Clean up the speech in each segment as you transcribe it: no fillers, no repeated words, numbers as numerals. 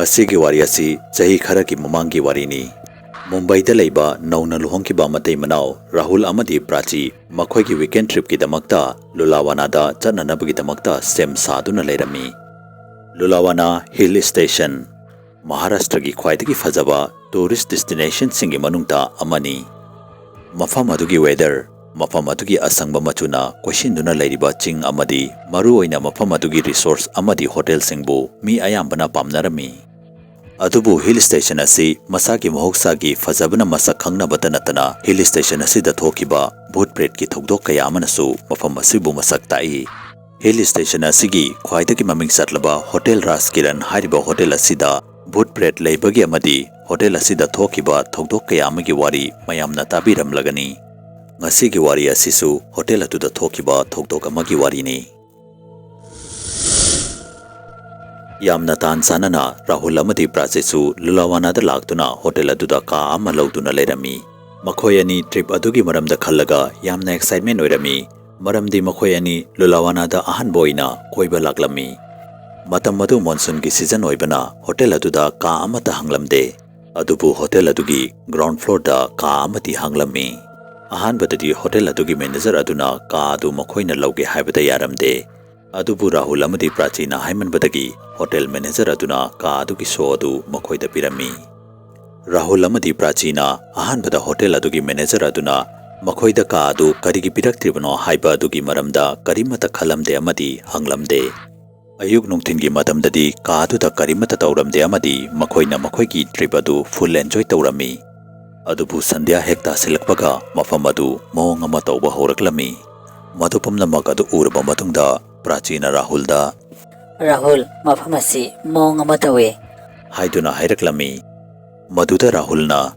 Ngasigi Wari asi chahi khara ki mamanggi warini. Mumbai da Leiba nauna luhongkiba matay manaw Rahul amadi prachi makhoigi weekend trip ki damakta lulawanada chananabagi damakta sem saduna leirami. Lulawana Hill Station Maharashtra ki khwaidagi fajaba tourist destination singi manungta amani. Mafam adugi weather mafam adugi asangba machuna koishinduna leiriba ching amadi maru oina mafam adugi resource amadi hotel singbu mi ayambana pamnarami. Adubu hill station asi masaki mahoksagi fajabana masak khangnabata natana hill station asi da thokiba bhut pret ki thokdok kaya amanasu mafam asibu masak tai. Hill station asigi khwaidagi maming satlaba Hotel Rajkiran hariba hotel asida bhut pret leibagi amadi hotel asida thokiba thokdok kaya amagi wari mayamna tabiramlagani. Ngasigi Wari asisu Hotel Aduda thokiba thoudokbamagi warini. Yamna tan sanana Rahul amadi prachisu lulawanada laktuna Hotel Aduda ka ama lauduna leirami. Makhoini trip adugi maramda khallaga yamna excitement oirami. Maramdi makhoini lulawanada ahanba oina koiba laklami. Matam madu monsoon ki season oibana Hotel Aduda ka amata hanglamde. Adubu Hotel Adugi ground floor da ka amati hanglami. Ahanbadadi Hotel Adugi manager aduna ka adu makhoina lauge haibada yaramde. Adubu Rahul amadi prachina haimanbadagi hotel manager aduna ka adugi show adu makhoida pirami. Rahul amadi prachina ahanbada hotel adugi manager aduna makhoida ka adu karigi piraktribano haiba adugi maramda karimata khalamde amadi hanglamde. Ayuk nungthingi matamdadi ka aduda karimata tauramde amadi makhoina makhoigi trip adu full enjoy taurami. Adubu sandhya hekta silakpaga mafam adu mawong ama tauba horaklami. Madu pumnamak adu uraba matungda prachina Rahul da Rahul mafam asi mawong ama tawe haiduna hairaklami. Maduda Rahul na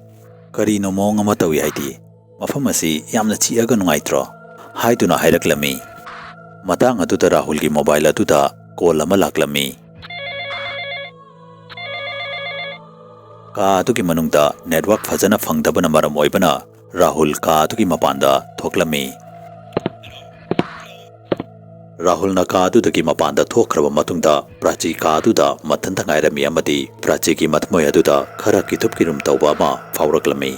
karino mawong ama tawe haidi mafam asi yamna chiaga nungaitro haiduna hairaklami. Matang aduda Rahul ki mobile aduda call ama laklami. Ka adugi manungda network fajana fangdabana maram oibana Rahul ka adugi mapanda thoklami. Rahul na ka adudagi mapanda thokraba matungda prachi ka aduda mathanta ngairami amadi prachi ki matmoy aduda khara kitupki rum tauba ma fawraklami.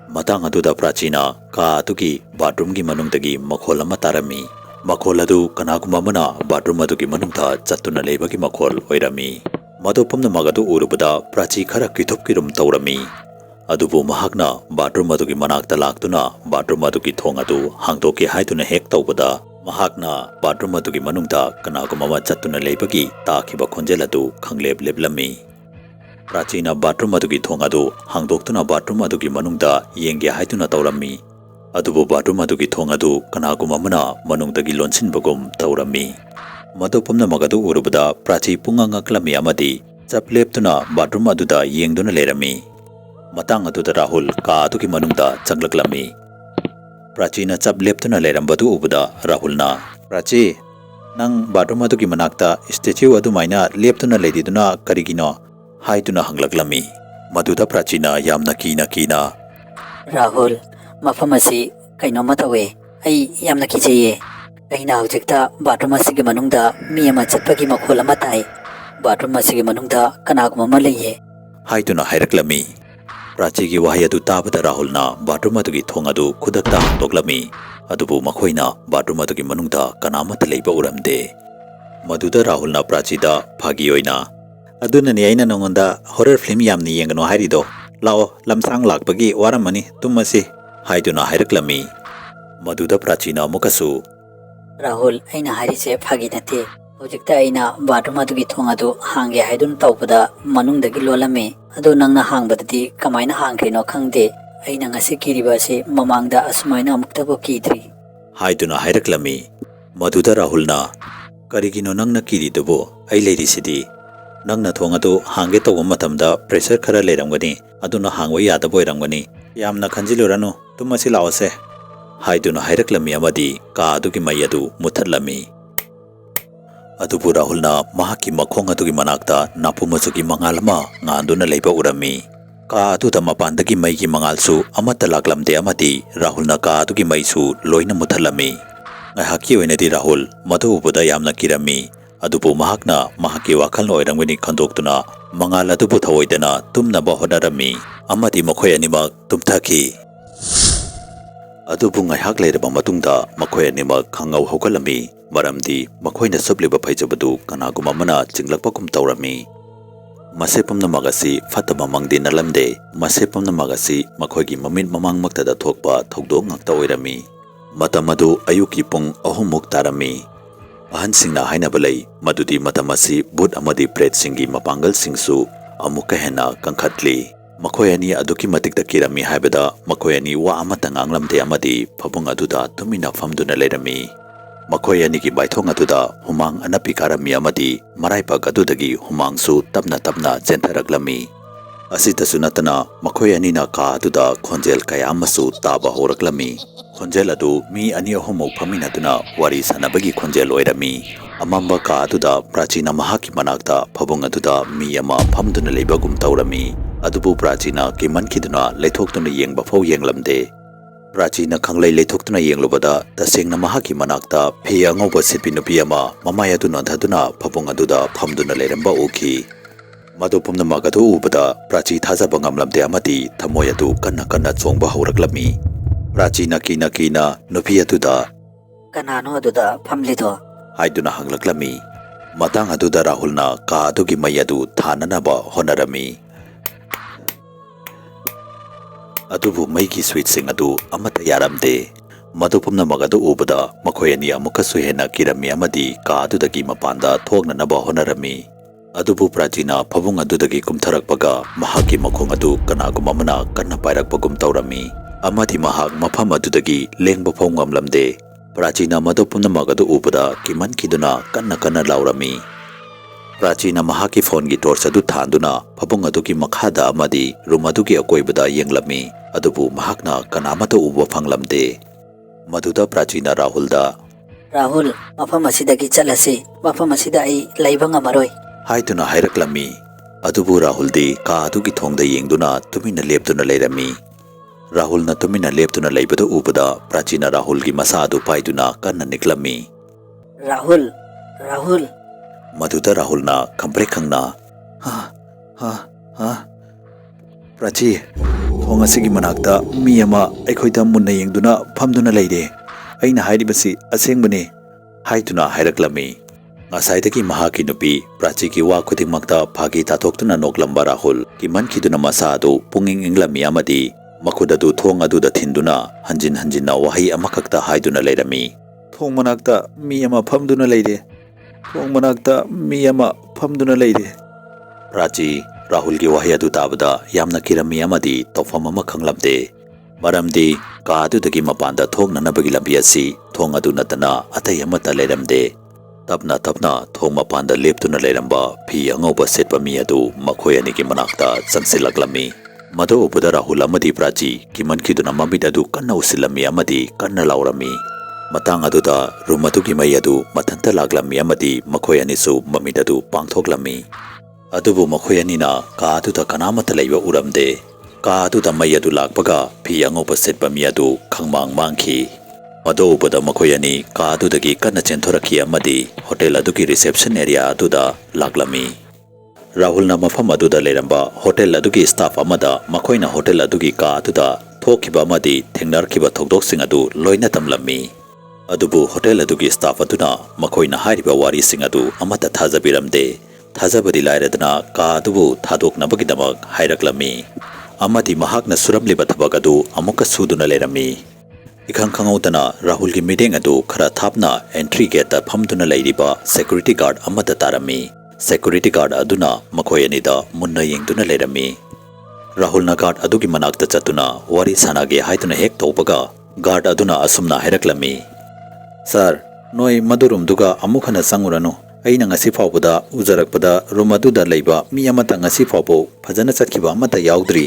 Matang aduda prachina ka adugi bathroom gi manungdagi makhol ama tarami. Makhol adu kanaguma mana bathroom adugi manungda chattuna leibagi makhol oirami. Madu pumnamak adu urubada prachi khara kitupki rum taurami. Adubu mahakna bathroom adugi manakta laktuna bathroom adugi thong adu hangdoki haiduna hek taubada mahakna bathroom adugi manungda kanagumama chattuna leibagi takhiba khonjel adu khangleb leblami. Prachina bathroom adugi thong adu hangdoktuna bathroom adugi manungda yengge haiduna taurami. Adubu bathroom adugi thong adu kanagumamana manungdagi lonsinbagum taurami. Madu pumnamak adu urubada prachi pungangaklami amadi chap leptuna bathroom aduda yengduna lerami. Matang aduda Rahul ka adugi manungda changlaklami. Prachina chap leptuna lerambadu ubada Rahul na prachi nang bathroom adugi manakta statue adu maina leptuna lediduna karigino haiduna hanglaklami. Maduda prachina yamna kina Rahul mafam asi kainoma tawe ai yamna kicheye. Kaina hujikta bathroom asigi manungda mi ama chatpagi makhol ama tai bathroom asigi manungda kanaguma ama leiye haiduna hairaklami. Prachi gi wahi adu tabada Rahul na bathroom adugi thong adu khudakta hangdoklami. Adubu makhoina bathroom adugi manungda kanamata leiba uramde. Maduda Rahul na prachi da phagi oina adunani aina nongonda horror film yamni yengano hairido lao lamsang lakpagi waramani tumasi haiduna hairaklami. Maduda prachina mukasu Rahul aina harise phagi nate hujikta aina bathroom adugi thong adu hange haidun taubada manungdagi lolame adu nangna hangbadadi kamaina hangkrino khangde aina ngasi kiriba se mamangda asmaina amuktabo kidri haiduna hairaklami. Maduda Rahul na karigino nangna kiridubo ai leirisidi nangna thong adu hange tawba matamda pressure khara leiramgani aduna hangwa yadabo iramgani yamna khanjiluranu tumasi lawase haiduna hairaklami amadi ka adugi mai adu muthatlami. Adubu Rahul na mahaki makhong adugi manakta napumachugi mangalama nganduna leiba urami. Ka aduda mapandagi mai gi mangalsu amata laklamde amadi Rahul na ka adugi mai su loina muthalami. Ngahaki oinadi Rahul madu ubada yamna kirami Adubu mahakna mahaki wakhal oirangwini khandokduna mangal adubu thawoidana tumnaba honarami amadi makhoi animak tumthaki. Adubu ngaihak leiraba matungda makhoi animak khangau hogalami maramdi makhoina subliba phaijabadu kanaguma mana jinglakpakum tawrami. Mase pumnamak asi fataba mangdi nalamde mase pumnamak asi makhoigi mamin mamangmaktada thokpa thodok ngakta oirami. Matam adu ayuki pung 3 tarami. Ahansingna hainaba lei madudi matam asi but amadi pret singi mapangal singsu amuka hena kangkhatli. Makhoi ani aduki matik da kirami haibada makhoi ani wa amata nganglamde amadi phabung aduda tumina famduna leirami. Makhoi ani ki baithong aduda humang anapi karami amadi maraipak adudagi humangsu tapna tapna chentaraklami. Asitasu natana makhoi ani na ka aduda khonjel kaya amasu taba horaklami. Khonjel adu mi ani ahumuk phaminaduna wari sanabagi khonjel oirami. Amamba ka aduda prachina mahaki manakta phabung aduda mi ama phamduna leibagum tawrami. Adubu prachina kimankiduna leithoktuna yengba phau yenglamde. Prachina khanglei leithoktuna yenglobada tasengna mahaki manakta phe angauba sitpi nupi ama mamai adu nonthaduna phabung aduda phamduna leiramba uki. Madu pumnamak adu ubada prachi thajaba ngamlamde amadi thamoi adu kanna kanna chongba horaklami. Prachina kina nupi aduda Kanano aduda phamlido haiduna hanglaklami. Matang aduda Rahulna ka adugi mai adu thananaba honarami. Adubu maigi sweet sing adu amata yaramde. Madu pumnamak adu ubada makhoi ani amukasu hena kirami amadi ka adudagi mapanda thognanaba honarami. Adubu prachina phabung adudagi kumtharakpaga mahaki makhong adu kanaguma mana kanna pairakpagum tawrami. Amadi mahak mafam adudagi lengba phau ngamlamde. Prachina madu pumnamak adu ubada kimankiduna kanna kanna laurami. Prachina mahaki phone gi torch adu thanduna phabung adugi makhada amadi room adugi akoibada yenglami. Adubu mahakna kanamata uba phanglamde. Maduda prachina Rahulda Rahul mafam asidagi chalase mafam asida ai leiba ngamaroi haituna hairaklami. Adubu Rahuldi ka adugi thongda yengduna tumina leptuna leirami. Rahulna tumina leptuna leibada ubada prachina Rahulgi masa adu paiduna kanna niklami. Rahul Maduda Rahulna khamprek khangna Prachi thong asigi manakta mi ama aikhoida munna yengduna phamduna leire aina hairibasi asengbane haituna hairaklami. Ngasaidagi mahaki nupi prachi ki wa khudingmakta phagi tathoktuna noklamba Rahul kimankiduna masa adu punging inglami amadi makhudadu thong aduda thinduna hanjin wahi amakakta haiduna leirami. Thong manakta mi ama phamduna leire thong manakta mi ama phamduna leire. Prachi Rahul ki wahi adu tabada yamna kirami amadi tofam ama khanglamde. Maramdi ka adudagi mapanda thognanabagi lambi asi thong adu natana atai amata leiramde. Tapna thong mapanda leptuna leiramba phi angauba setpa mi adu makhoi anigi manakta changsilaklami. Madu ubada Rahul amadi Prachi kimankiduna mamit adu kanna usilami amadi kanna laurami. Matang aduda room adugi mai adu mathanta laglami amadi makhoi anisu mamit adu pangthoklami. Adubu makhoi anina ka aduda kanamata leiba uramde. Ka aduda mai adu lakpaga phi angauba setpa mi adu khangmang mangki. Madu ubada makhoi ani ka adudagi kanna chenthoraki amadi hotel adugi reception area aduda laklami. Rahulna mafam aduda leiramba hotel adugi staff amada makhoina hotel adugi ka aduda thokhiba amadi thengnakhiba thoudok adu loina tamlami. Adubu hotel adugi staff aduna makhoina hairiba wari adu amata thajabiramde. Thajabadi lairadana ka adubu thoudoknabagidamak hairaklami. Amadi mahakna suramliba thabak adu amuka suduna leirami. Ikhang khangautana Rahul ki meeting adu khara thapna entry gate ta phamduna leiriba security guard amada tarami. Security guard aduna makhoi anida munna yengduna leirami. Rahul na guard adugi manakta chatuna wari sanage haituna hek tawbaga guard aduna asumna hairaklami. Sir, noi madurum duga amukhana sanguranu. Aina ngasi phawbada ujarakpada room aduda leiba mi amata ngasi phawbo phajana chatkiba amata yaudri.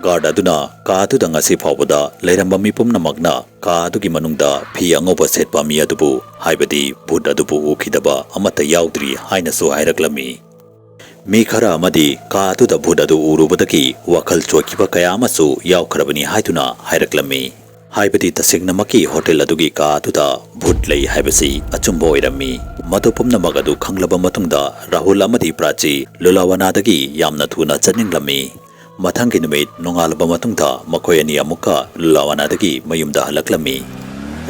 Guard aduna ka aduda ngasi phawbada leiramba mi pumnamakna ka adugi manungda phi angauba setpa mi adubu haibadi bhut adubu ukhidaba amata yaudri hainasu hairaklami. Mi khara amadi ka aduda bhut adu urubadaki wakhal chokiba kaya amasu yaukharabani haituna hairaklami. ꯍꯥꯏꯕꯗꯤ ꯇꯁꯦꯡꯅꯃꯛꯀꯤ hotel ꯑꯗꯨꯒꯤ ꯀꯥ ꯑꯗꯨꯗ ꯚꯨꯠ ꯂꯩ ꯍꯥꯏꯕꯁꯤ ꯑꯆꯨꯝꯕ ꯑꯣꯏꯔꯝꯃꯤ꯫ ꯃꯗꯨ ꯄꯨꯝꯅꯃꯛ ꯑꯗꯨ ꯈꯪꯂꯕ ꯃꯇꯨꯡꯗ ꯔꯥꯍꯨꯜ ꯑꯃꯗꯤ ꯄ꯭ꯔꯥꯆꯤ ꯂꯨꯂꯥꯋꯥꯅꯥꯗꯒꯤ ꯌꯥꯝꯅ ꯊꯨꯅ ꯆꯠꯅꯤꯡꯂꯝꯃꯤ꯫ ꯃꯊꯪꯒꯤ ꯅꯨꯃꯤꯠ ꯅꯣꯡꯉꯥꯜꯂꯕ ꯃꯇꯨꯡꯗ ꯃꯈꯣꯏ ꯑꯅꯤ ꯑꯃꯨꯛꯀ ꯂꯨꯂꯥꯋꯥꯅꯥꯗꯒꯤ ꯃꯌꯨꯝꯗ ꯍꯜꯂꯛꯂꯝꯃꯤ꯫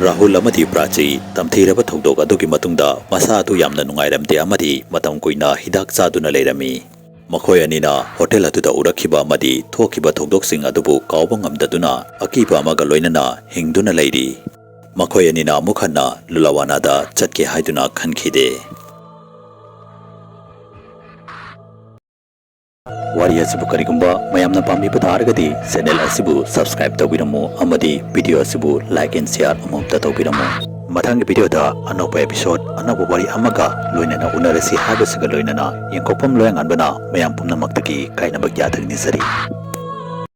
ꯔꯥꯍꯨꯜ ꯑꯃꯗꯤ ꯄ꯭ꯔꯥꯆꯤ ꯇꯝꯊꯤꯔꯕ ꯊꯧꯗꯣꯛ ꯑꯗꯨꯒꯤ ꯃꯇꯨꯡꯗ ꯃꯁꯥ ꯑꯗꯨ ꯌꯥꯝꯅ ꯅꯨꯡꯉꯥꯏꯔꯝꯗꯦ ꯑꯃꯗꯤ ꯃꯇꯝ ꯀꯨꯏꯅ ꯍꯤꯗꯥꯛ ꯆꯥꯗꯨꯅ ꯂꯩꯔꯝꯃꯤ꯫ ꯃꯈꯣꯏ ꯑꯅꯤꯅ ꯍꯣꯇꯦꯜ ꯑꯗꯨꯗ ꯎꯔꯛꯈꯤꯕ ꯑꯃꯗꯤ ꯊꯣꯛꯈꯤꯕ ꯊꯧꯗꯣꯛꯁꯤꯡ ꯑꯗꯨꯕꯨ ꯀꯥꯎꯕ ꯉꯝꯗꯗꯨꯅ ꯑꯀꯤꯕ ꯑꯃꯒ ꯂꯣꯏꯅꯅ ꯍꯤꯡꯗꯨꯅ ꯂꯩꯔꯤ꯫ ꯃꯈꯣꯏ ꯑꯅꯤꯅ ꯑꯃꯨꯛ ꯍꯟꯅ ꯂꯨꯂꯥꯋꯥꯅꯥꯗ ꯆꯠꯀꯦ ꯍꯥꯏꯗꯨꯅ ꯈꯟꯈꯤꯗꯦ꯫ ꯋꯥꯔꯤ ꯑꯁꯤꯕꯨ ꯀꯔꯤꯒꯨꯝꯕ ꯃꯌꯥꯝꯅ ꯄꯥꯝꯕꯤꯕ ꯇꯥꯔꯒꯗꯤ ꯆꯦꯅꯦꯜ ꯑꯁꯤꯕꯨ ꯁꯕꯁꯀ꯭ꯔꯥꯏꯕ ꯇꯧꯕꯤꯔꯝꯃꯨ ꯑꯃꯗꯤ ꯚꯤꯗꯤꯑꯣ ꯑꯁꯤꯕꯨ ꯂꯥꯏꯛ ꯑꯦꯟ ꯁꯦꯌꯔ ꯑꯃꯨꯛꯇ ꯇꯧꯕꯤꯔꯝꯃꯨ꯫ ꯃꯊꯪꯒꯤ ꯚꯤꯗꯤꯑꯣꯗ ꯑꯅꯧꯕ ꯑꯦꯄꯤꯁꯣꯗ ꯑꯅꯧꯕ ꯋꯥꯔꯤ ꯑꯃꯒ ꯂꯣꯏꯅꯅ ꯎꯅꯔꯁꯤ ꯍꯥꯏꯕꯁꯤꯒ ꯂꯣꯏꯅꯅ ꯌꯦꯡꯀꯣꯛꯐꯝ ꯂꯣꯌꯥꯉꯥꯟꯕꯅ ꯃꯌꯥꯝ ꯄꯨꯝꯅꯃꯛꯇꯒꯤ ꯀꯥꯏꯅꯕ ꯌꯥꯊꯪ ꯅꯤꯖꯔꯤ꯫